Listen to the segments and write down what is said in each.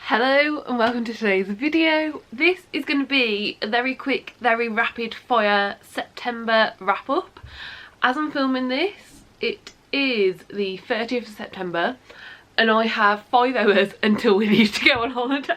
Hello and welcome to today's video. This is going to be a very quick, very rapid fire September wrap up. As I'm filming this, it is the 30th of September and I have 5 hours until we need to go on holiday.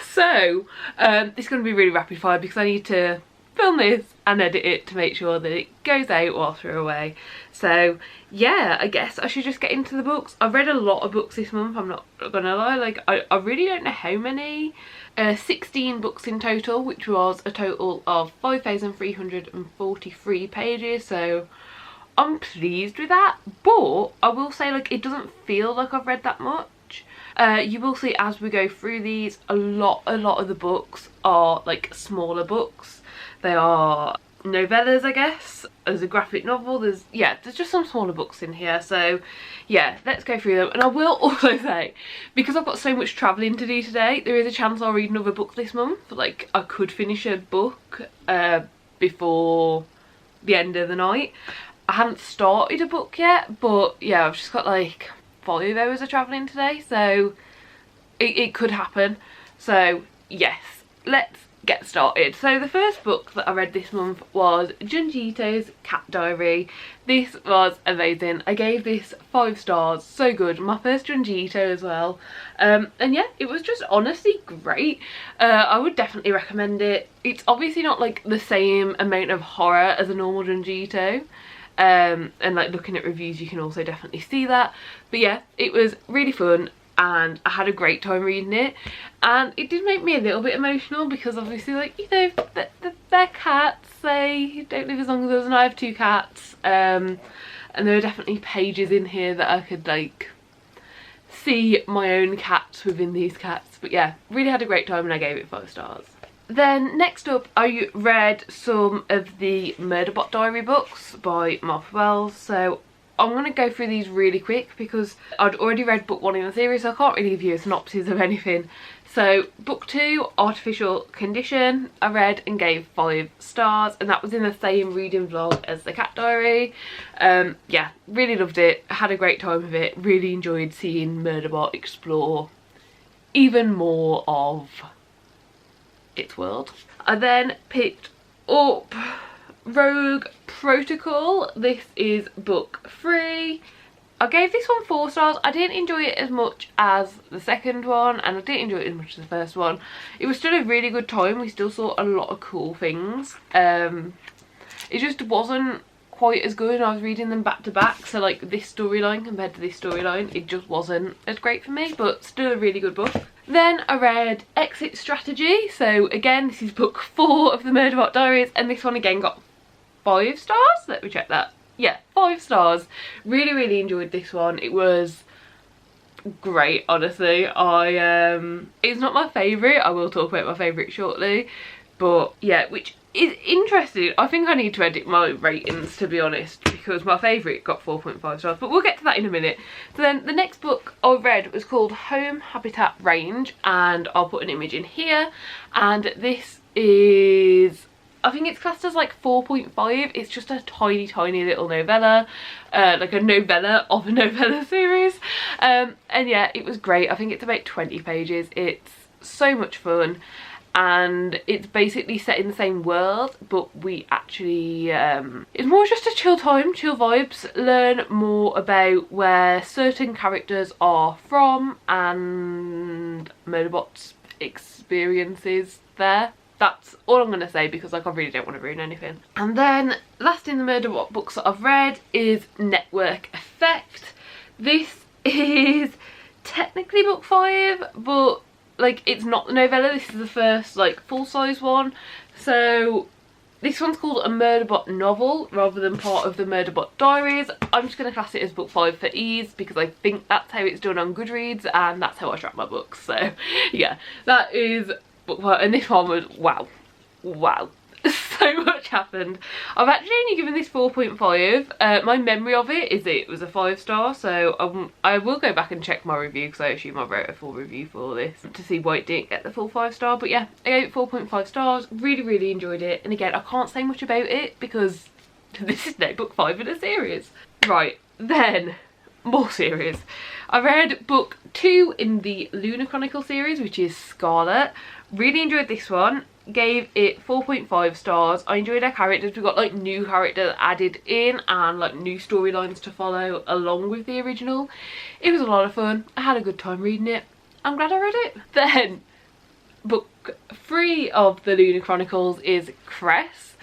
So this is going to be really rapid fire because I need to film this and edit it to make sure that it goes out whilst we're away. So yeah, I guess I should just get into the books. I've read a lot of books this month, I'm not gonna lie. Like I really don't know how many. 16 books in total, which was a total of 5,343 pages, so I'm pleased with that. But I will say, like, it doesn't feel like I've read that much. You will see as we go through these, a lot of the books are like smaller books. They are novellas, I guess. There's a graphic novel, there's just some smaller books in here. So yeah, let's go through them. And I will also say, because I've got so much travelling to do today, there is a chance I'll read another book this month. Like, I could finish a book before the end of the night. I haven't started a book yet, but yeah, I've just got like 5 hours of travelling today, so it could happen. So yes, let's get started. So the first book that I read this month was Jungietos Cat Diary. This was amazing. I gave this 5 stars. So good. My first Jungieto as well. And yeah, it was just honestly great. I would definitely recommend it. It's obviously not like the same amount of horror as a normal Jungieto. And like looking at reviews, you can also definitely see that. But yeah, it was really fun and I had a great time reading it, and it did make me a little bit emotional because obviously, like, you know, they're cats, they don't live as long as us, and I have 2 cats, and there are definitely pages in here that I could like see my own cats within these cats. But yeah, really had a great time and I gave it 5 stars. Then next up, I read some of the Murderbot Diary books by Martha Wells. So I'm going to go through these really quick because I'd already read book 1 in the series, so I can't really give you a synopsis of anything. So book 2, Artificial Condition, I read and gave 5 stars, and that was in the same reading vlog as the Cat Diary. Yeah, really loved it, had a great time with it, really enjoyed seeing Murderbot explore even more of its world. I then picked up Rogue Protocol. This is book 3. I gave this one 4 stars. I didn't enjoy it as much as the second one, and I didn't enjoy it as much as the first one. It was still a really good time. We still saw a lot of cool things. It just wasn't quite as good. I was reading them back to back, so like this storyline compared to this storyline, it just wasn't as great for me, but still a really good book. Then I read Exit Strategy. So again, this is book 4 of the Murderbot Diaries, and this one again got 5 stars. Let me check that. Yeah, 5 stars. Really enjoyed this one. It was great, honestly. It's not my favourite. I will talk about my favourite shortly, but yeah, which is interesting. I think I need to edit my ratings, to be honest, because my favourite got 4.5 stars, but we'll get to that in a minute. So then the next book I read was called Home Habitat Range, and I'll put an image in here, and this is, I think it's classed as like 4.5. It's just a tiny little novella, like a novella of a novella series. And yeah, it was great. I think it's about 20 pages. It's so much fun, and it's basically set in the same world, but we actually it's more just a chill time, chill vibes, learn more about where certain characters are from and Murderbot's experiences there. That's all I'm going to say because, like, I really don't want to ruin anything. And then last in the Murderbot books that I've read is Network Effect. This is technically book 5, but like it's not the novella. This is the first like full-size one. So this one's called a Murderbot novel rather than part of the Murderbot Diaries. I'm just going to class it as book 5 for ease because I think that's how it's done on Goodreads and that's how I track my books. So yeah, that is book 5, and this one was wow, so much happened. I've actually only given this 4.5. My memory of it was a 5 star, so I will go back and check my review because I assume I wrote a full review for this to see why it didn't get the full 5 star. But yeah, I gave it 4.5 stars. Really enjoyed it, and again, I can't say much about it because this is now book 5 in a series. Right, then more series. I read book 2 in the Lunar Chronicles series, which is Scarlet. Really enjoyed this one. Gave it 4.5 stars. I enjoyed our characters. We got like new characters added in and like new storylines to follow along with the original. It was a lot of fun. I had a good time reading it. I'm glad I read it. Then book 3 of the Lunar Chronicles is Cress,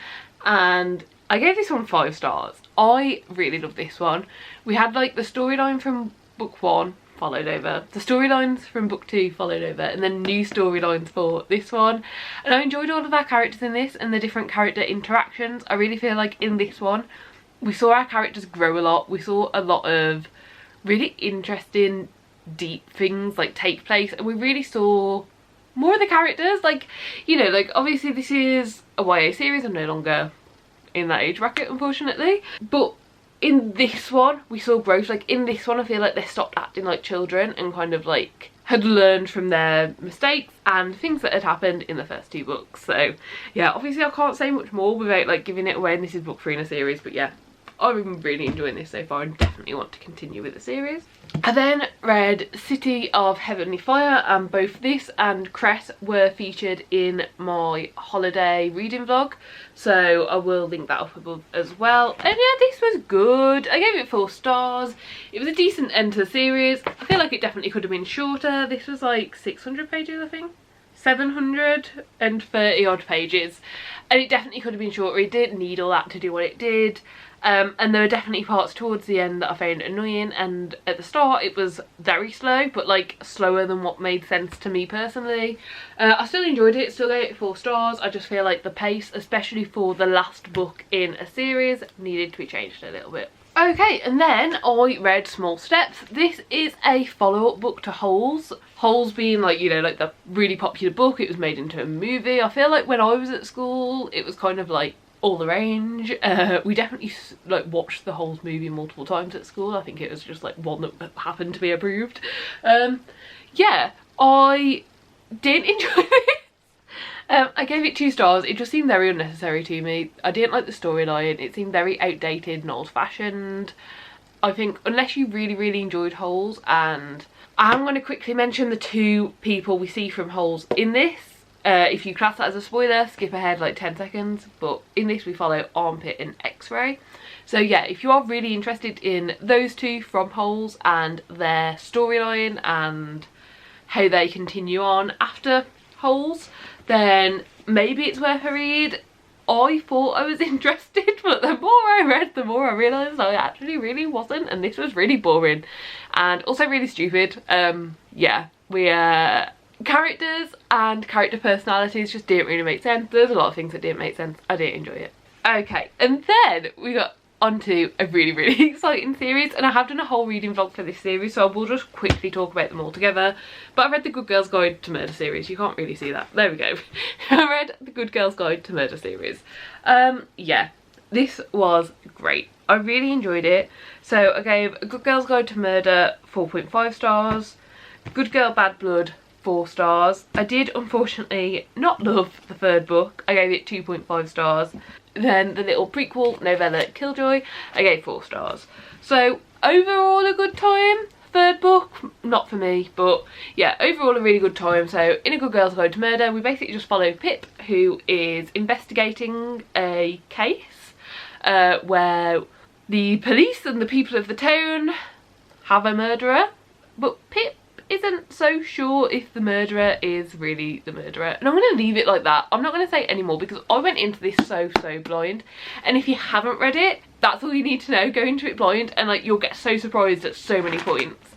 and I gave this one 5 stars. I really love this one. We had like the storyline from book 1 followed over, the storylines from book 2 followed over, and then new storylines for this one. And I enjoyed all of our characters in this and the different character interactions. I really feel like in this one we saw our characters grow a lot. We saw a lot of really interesting deep things like take place, and we really saw more of the characters. Like, you know, like obviously this is a YA series. I'm no longer in that age bracket, unfortunately, but in this one we saw growth. Like in this one I feel like they stopped acting like children and kind of like had learned from their mistakes and things that had happened in the first 2 books. So yeah, obviously I can't say much more without like giving it away, and this is book 3 in a series, but yeah, I've been really enjoying this so far and definitely want to continue with the series. I then read City of Heavenly Fire, and both this and Cress were featured in my holiday reading vlog, so I will link that up above as well. And yeah, this was good. I gave it 4 stars. It was a decent end to the series. I feel like it definitely could have been shorter. This was like 600 pages, I think. 730 odd pages, and it definitely could have been shorter. It didn't need all that to do what it did. And there were definitely parts towards the end that I found annoying, and at the start it was very slow, but like slower than what made sense to me personally. I still enjoyed it, still gave it 4 stars. I just feel like the pace, especially for the last book in a series, needed to be changed a little bit. Okay, and then I read Small Steps. This is a follow-up book to Holes. Holes being like, you know, like the really popular book. It was made into a movie. I feel like when I was at school it was kind of like all the range. We definitely like watched the Holes movie multiple times at school. I think it was just like one that happened to be approved. Yeah, I did enjoy it. I gave it 2 stars. It just seemed very unnecessary to me. I didn't like the storyline. It seemed very outdated and old-fashioned. I think unless you really enjoyed Holes, and I'm going to quickly mention the 2 people we see from Holes in this. If you class that as a spoiler, skip ahead like 10 seconds, but in this we follow Armpit and X-Ray. So yeah, if you are really interested in those 2 from Holes and their storyline and how they continue on after Holes, then maybe it's worth a read. I thought I was interested, but the more I read, the more I realised I actually really wasn't, and this was really boring and also really stupid. Yeah, characters and character personalities just didn't really make sense. There's a lot of things that didn't make sense. I didn't enjoy it. Okay, and then we got onto a really exciting series, and I have done a whole reading vlog for this series, so I will just quickly talk about them all together. But I read the Good Girls Guide to Murder series. You can't really see that. There we go. I read the Good Girls Guide to Murder series. Yeah, this was great. I really enjoyed it. So I gave a Good Girls Guide to Murder 4.5 stars. Good Girl Bad Blood 4 stars. I did unfortunately not love the 3rd book. I gave it 2.5 stars. Then the little prequel novella Killjoy, I gave 4 stars. So overall a good time. 3rd book, not for me, but yeah, overall a really good time. So in A Good Girl's Guide to Murder, we basically just follow Pip, who is investigating a case where the police and the people of the town have a murderer, but Pip isn't so sure if the murderer is really the murderer. And I'm going to leave it like that. I'm not going to say any more because I went into this so blind, and if you haven't read it, that's all you need to know. Go into it blind and like you'll get so surprised at so many points.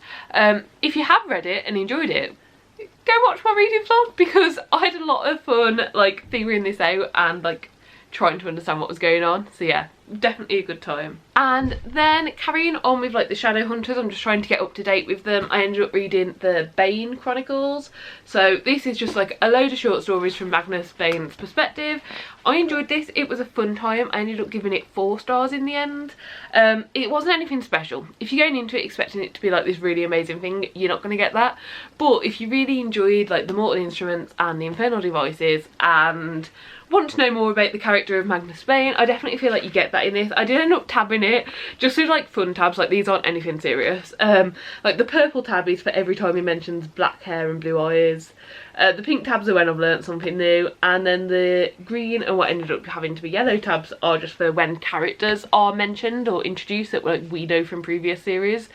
If you have read it and enjoyed it, go watch my reading vlog, because I had a lot of fun like figuring this out and like trying to understand what was going on. So yeah, definitely a good time. And then carrying on with like the Shadowhunters, I'm just trying to get up to date with them. I ended up reading the Bane Chronicles. So this is just like a load of short stories from Magnus Bane's perspective. I enjoyed this. It was a fun time. I ended up giving it 4 stars in the end. It wasn't anything special. If you're going into it expecting it to be like this really amazing thing, you're not going to get that. But if you really enjoyed like the Mortal Instruments and the Infernal Devices and want to know more about the character of Magnus Bane, I definitely feel like you get that in this. I did end up tabbing it, just with like fun tabs. Like these aren't anything serious. Like the purple tab is for every time he mentions black hair and blue eyes. The pink tabs are when I've learnt something new, and then the green and what ended up having to be yellow tabs are just for when characters are mentioned or introduced that like we know from previous series.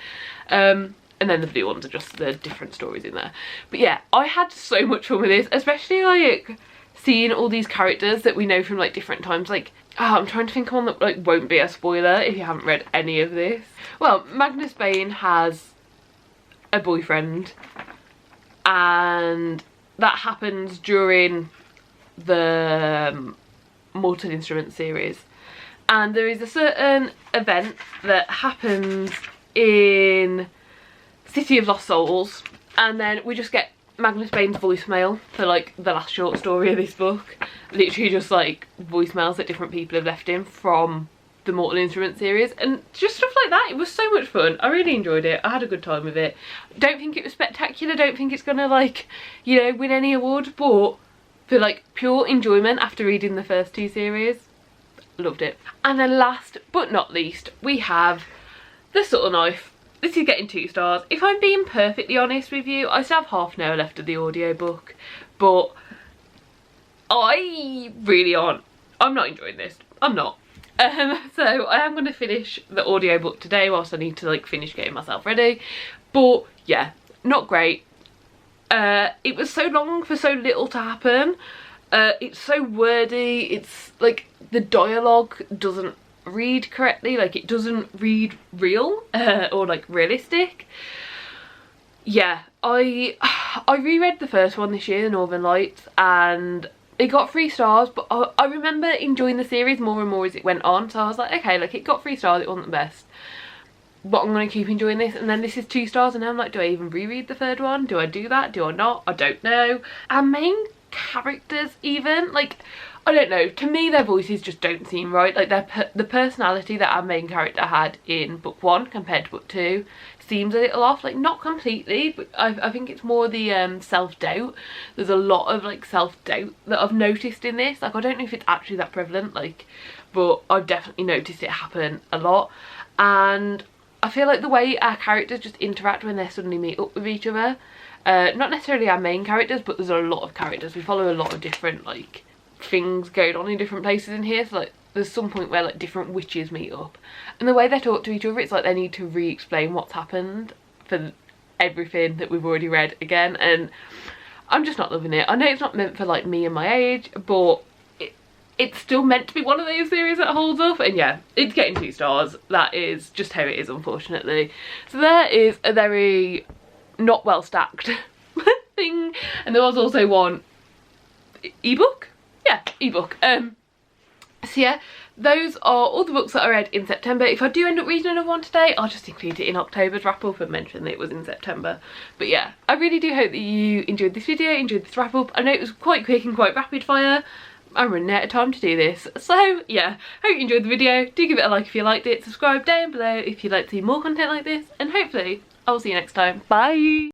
And then the blue ones are just the different stories in there. But yeah, I had so much fun with this, especially like seeing all these characters that we know from like different times. Like, I'm trying to think of one that like won't be a spoiler if you haven't read any of this. Well, Magnus Bane has a boyfriend, and that happens during the Mortal Instruments series. And there is a certain event that happens in City of Lost Souls, and then we just get Magnus Bane's voicemail for like the last short story of this book. Literally just like voicemails that different people have left him from the Mortal Instruments series, and just stuff like that. It was so much fun. I really enjoyed it. I had a good time with it. Don't think it was spectacular, don't think it's gonna like, you know, win any award, but for like pure enjoyment after reading the first two series, loved it. And then last but not least, we have The Subtle Knife. This is getting 2 stars. If I'm being perfectly honest with you, I still have half an hour left of the audiobook, but I'm not enjoying this. I'm not. So I am going to finish the audiobook today whilst I need to like finish getting myself ready. But yeah, not great. It was so long for so little to happen. It's so wordy. It's like the dialogue doesn't read correctly, like it doesn't read real or like realistic. Yeah, I reread the first one this year, The Northern Lights, and it got 3 stars, but I remember enjoying the series more and more as it went on, so I was like, okay, like it got 3 stars, it wasn't the best, but I'm going to keep enjoying this. And then this is 2 stars, and now I'm like, do I even reread the third one? Do I do that? Do I not? I don't know. Our main characters even, like, I don't know, to me their voices just don't seem right. Like the personality that our main character had in book 1 compared to book 2 seems a little off. Like not completely, but I think it's more the self-doubt. There's a lot of like self-doubt that I've noticed in this. Like I don't know if it's actually that prevalent, like, but I've definitely noticed it happen a lot. And I feel like the way our characters just interact when they suddenly meet up with each other, not necessarily our main characters, but there's a lot of characters. We follow a lot of different like things going on in different places in here. So like there's some point where like different witches meet up, and the way they talk to each other, it's like they need to re-explain what's happened for everything that we've already read again, and I'm just not loving it. I know it's not meant for like me and my age, but it's still meant to be one of those series that holds up, and yeah, it's getting 2 stars. That is just how it is, unfortunately. So there is a very not well stacked thing, and there was also one ebook. Yeah, ebook. So yeah, those are all the books that I read in September. If I do end up reading another one today, I'll just include it in October's wrap up and mention that it was in September. But yeah, I really do hope that you enjoyed this video, enjoyed this wrap up. I know it was quite quick and quite rapid fire. I'm running out of time to do this. So yeah, hope you enjoyed the video. Do give it a like if you liked it. Subscribe down below if you'd like to see more content like this. And hopefully I'll see you next time. Bye!